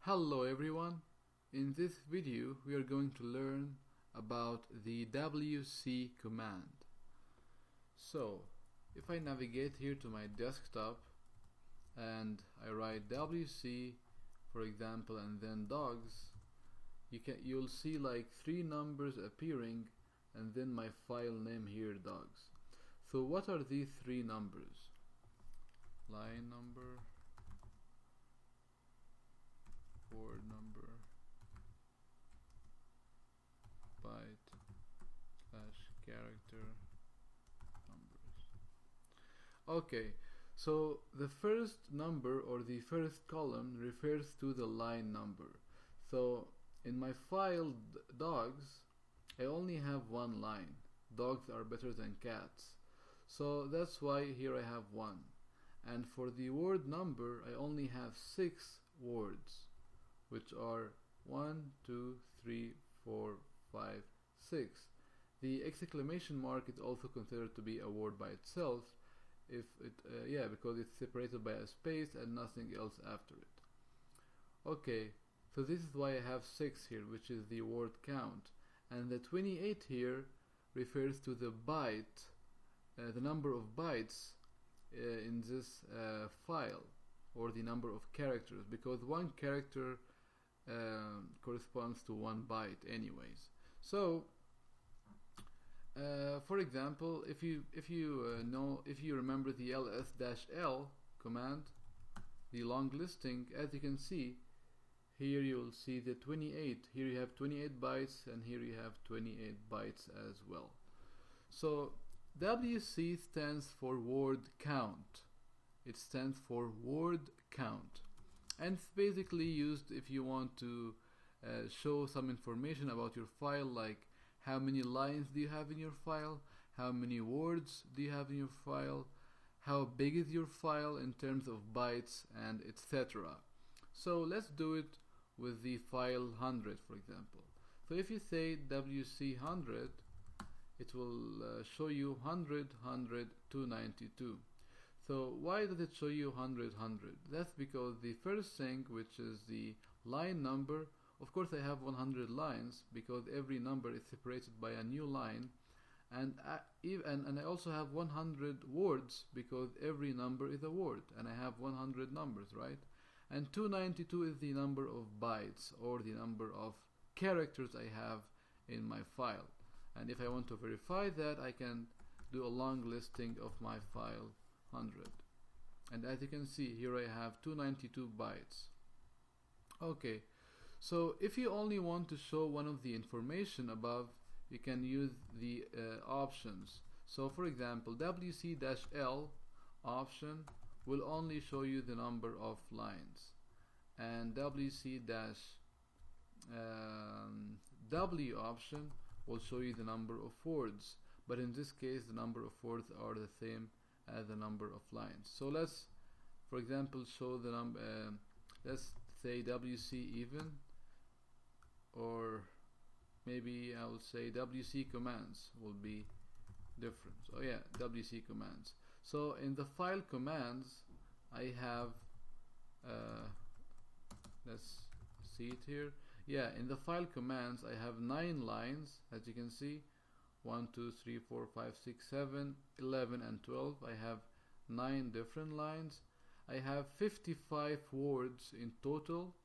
Hello everyone. In this video we are going to learn about the WC command. So if I navigate here to my desktop and I write WC, for example, and then dogs, you'll see like three numbers appearing and then my file name here, dogs. So what are these three numbers? Line number, word number, byte / character numbers. Okay, so the first number or the first column refers to the line number. So in my file dogs, I only have one line. Dogs are better than cats. So that's why here I have 1. And for the word number, I only have 6 words, which are 1, 2, 3, 4, 5, 6. The exclamation mark is also considered to be a word by itself, because it's separated by a space and nothing else after it. Okay, so this is why I have 6 here, which is the word count, and the 28 here refers to the byte, the number of bytes in this file, or the number of characters, because one character corresponds to 1 byte anyways. So for example, if you remember the ls-l command, the long listing, as you can see here, you'll see the 28. Here you have 28 bytes and here you have 28 bytes as well. So WC stands for word count. It stands for word count, and it's basically used if you want to show some information about your file, like how many lines do you have in your file, how many words do you have in your file, how big is your file in terms of bytes, and etc. So let's do it with the file 100, for example. So if you say WC 100, it will show you 100, 100, 292. So why does it show you 100, 100? That's because the first thing, which is the line number, of course I have 100 lines because every number is separated by a new line, and I also have 100 words because every number is a word, and I have 100 numbers, right? And 292 is the number of bytes, or the number of characters I have in my file. And if I want to verify that, I can do a long listing of my file 100. And as you can see, here I have 292 bytes. Okay, so if you only want to show one of the information above, you can use the options. So for example, WC-L option will only show you the number of lines, and WC-W option will show you the number of words, but in this case the number of words are the same as the number of lines. So let's, for example, show the number, let's say WC even, or maybe I will say WC commands will be different. So yeah, WC commands. So in the file commands, I have let's see it here. Yeah, in the file commands I have 9 lines, as you can see, 1, 2, 3, 4, 5, 6, 7, 11, and 12. I have 9 different lines. I have 55 words in total,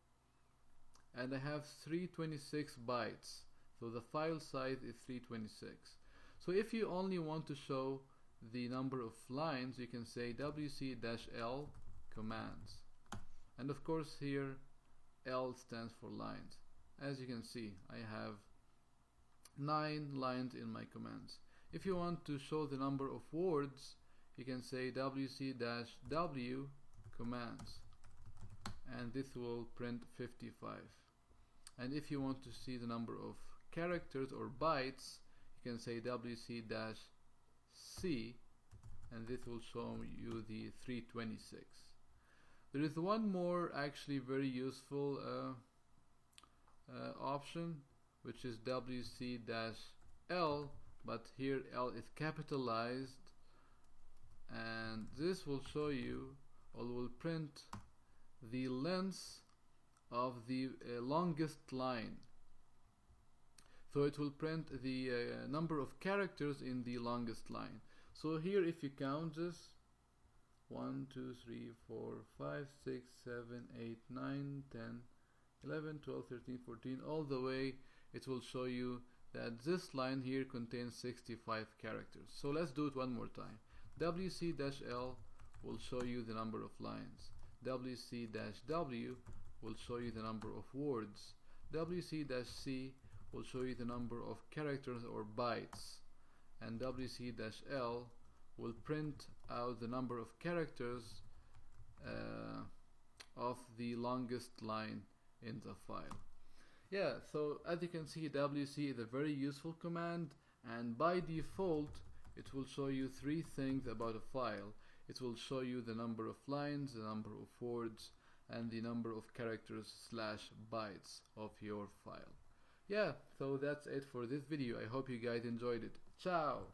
and I have 326 bytes. So the file size is 326. So if you only want to show the number of lines, you can say WC-L commands, and of course here L stands for lines. As you can see, I have 9 lines in my commands. If you want to show the number of words, you can say WC-W commands, and this will print 55. And if you want to see the number of characters or bytes, you can say WC-C, and this will show you the 326. There is one more actually very useful option, which is WC-L, but here L is capitalized, and this will show you, or will print the length of the longest line. So it will print the number of characters in the longest line. So here, if you count this, 1, 2, 3, 4, 5, 6, 7, 8, 9, 10, 11, 12, 13, 14, all the way, it will show you that this line here contains 65 characters. So let's do it one more time. WC-L will show you the number of lines. WC-W will show you the number of words. WC-C will show you the number of characters or bytes. And WC-L will print out the number of characters of the longest line in the file. Yeah, so as you can see, WC is a very useful command, and by default it will show you three things about a file. It will show you the number of lines, the number of words, and the number of characters / bytes of your file. Yeah, so that's it for this video. I hope you guys enjoyed it. Ciao!